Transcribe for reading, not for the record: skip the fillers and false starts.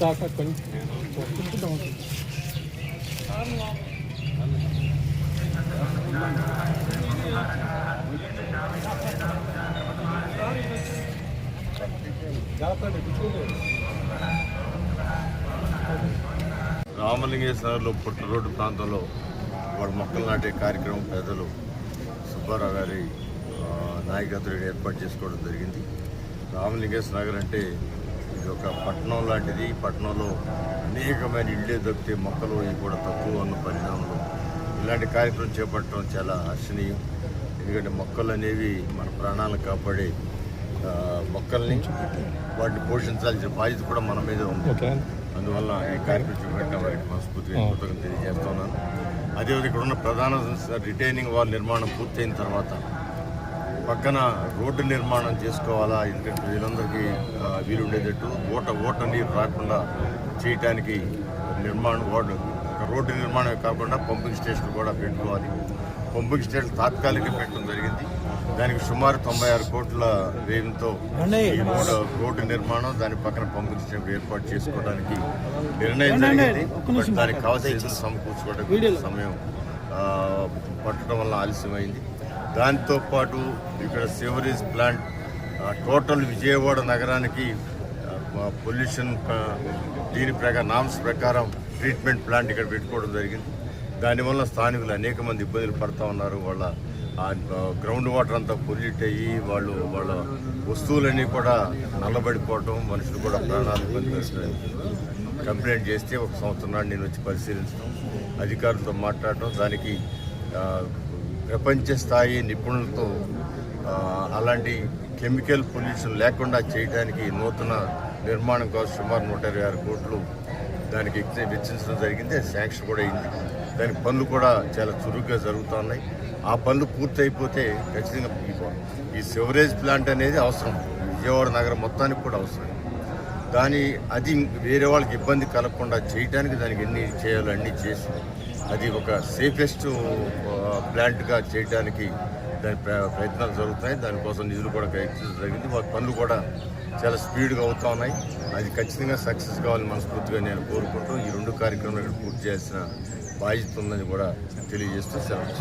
దాకా కొంచెం రామలింగేశ్వరంలో పుట్ట రోడ్డు ప్రాంతంలో వాడు మొక్కలు నాటే కార్యక్రమం పెద్దలు సుబ్బారావు గారి నాయకత్వంలో ఏర్పాటు చేసుకోవడం జరిగింది. రామలింగేశ్వర నగర్ అంటే ఇది ఒక పట్టణం లాంటిది. పట్టణంలో అనేకమైన ఇళ్ళే దొరికితే మొక్కలు ఇవి కూడా తక్కువ ఉన్న పరిణామంలో ఇలాంటి కార్యక్రమం చేపట్టడం చాలా హర్షణీయం. ఎందుకంటే మొక్కలు అనేవి మన ప్రాణాలను కాపాడే మొక్కల్ని వాటిని పోషించాల్సిన బాధ్యత కూడా మన మీద ఉంది. అందువల్ల ఈ కార్యక్రమం చేపట్టిన వారికి మనస్ఫూర్తిగా కృతజ్ఞతలు తెలియజేస్తున్నాను. అదేవిధంగా ఇక్కడ ఉన్న ప్రధాన రిటైనింగ్ వాల్ నిర్మాణం పూర్తయిన తర్వాత పక్కన రోడ్డు నిర్మాణం చేసుకోవాలా, ఎందుకంటే వీళ్ళందరికీ వీలుండేటట్టు ఓట నీరు రాకుండా చేయటానికి రోడ్డు నిర్మాణమే కాకుండా పంపింగ్ స్టేషన్ కూడా పెట్టుకోవాలి. పంపింగ్ స్టేషన్ తాత్కాలికంగా పెట్టడం జరిగింది. దానికి సుమారు 96 కోట్ల వ్యయంతో ఈ రోడ్డు నిర్మాణం, దాని పక్కన పంపింగ్ స్టేషన్ ఏర్పాటు చేసుకోవడానికి నిర్ణయం జరిగింది. దానికి కావాల్సిన సమకూర్చుకోవడానికి సమయం పట్టడం వల్ల ఆలస్యమైంది. దాంతోపాటు ఇక్కడ సివరేజ్ ప్లాంట్ టోటల్ విజయవాడ నగరానికి పొల్యూషన్ దీని నామ్స్ ప్రకారం ట్రీట్మెంట్ ప్లాంట్ ఇక్కడ పెట్టుకోవడం జరిగింది. దానివల్ల స్థానికులు అనేక మంది ఇబ్బందులు పడుతూ ఉన్నారు. వాళ్ళ గ్రౌండ్ వాటర్ అంతా పొల్యూట్ అయ్యి వాళ్ళ వస్తువులన్నీ కూడా నల్లబడిపోవటం, మనుషులు కూడా ప్రాణాలు ఇబ్బంది కంప్లైంట్ చేస్తే 1 సంవత్సరం నాడు నేను వచ్చి పరిశీలించడం, అధికారులతో మాట్లాడటం, దానికి ప్రపంచ స్థాయి నిపుణులతో అలాంటి కెమికల్ పొల్యూషన్ లేకుండా చేయడానికి నూతన నిర్మాణం కోసం సుమారు 126 కోట్లు దానికి వెచ్చించడం జరిగింది. అది శాంక్షన్ కూడా అయింది. దానికి పనులు కూడా చాలా చురుగ్గా జరుగుతున్నాయి. ఆ పనులు పూర్తి అయిపోతే ఖచ్చితంగా ఈ సివరేజ్ ప్లాంట్ అనేది అవసరం, విజయవాడ నగరం మొత్తానికి కూడా అవసరం. అది వేరే వాళ్ళకి ఇబ్బంది కలగకుండా చేయడానికి దానికి ఎన్ని చేయాలో అన్నీ చేసి అది ఒక సేఫెస్ట్ ప్లాంట్గా చేయడానికి దాని ప్రయత్నాలు జరుగుతాయి. దానికోసం నిధులు కూడా వెచ్చించడం జరిగింది. వాటి పనులు కూడా చాలా స్పీడ్గా అవుతూ ఉన్నాయి. అది ఖచ్చితంగా సక్సెస్ కావాలని మనస్ఫూర్తిగా నేను కోరుకుంటూ ఈ 2 కార్యక్రమాలు పూర్తి చేయాల్సిన బాధ్యత ఉందని కూడా తెలియజేస్తూ సెలవు.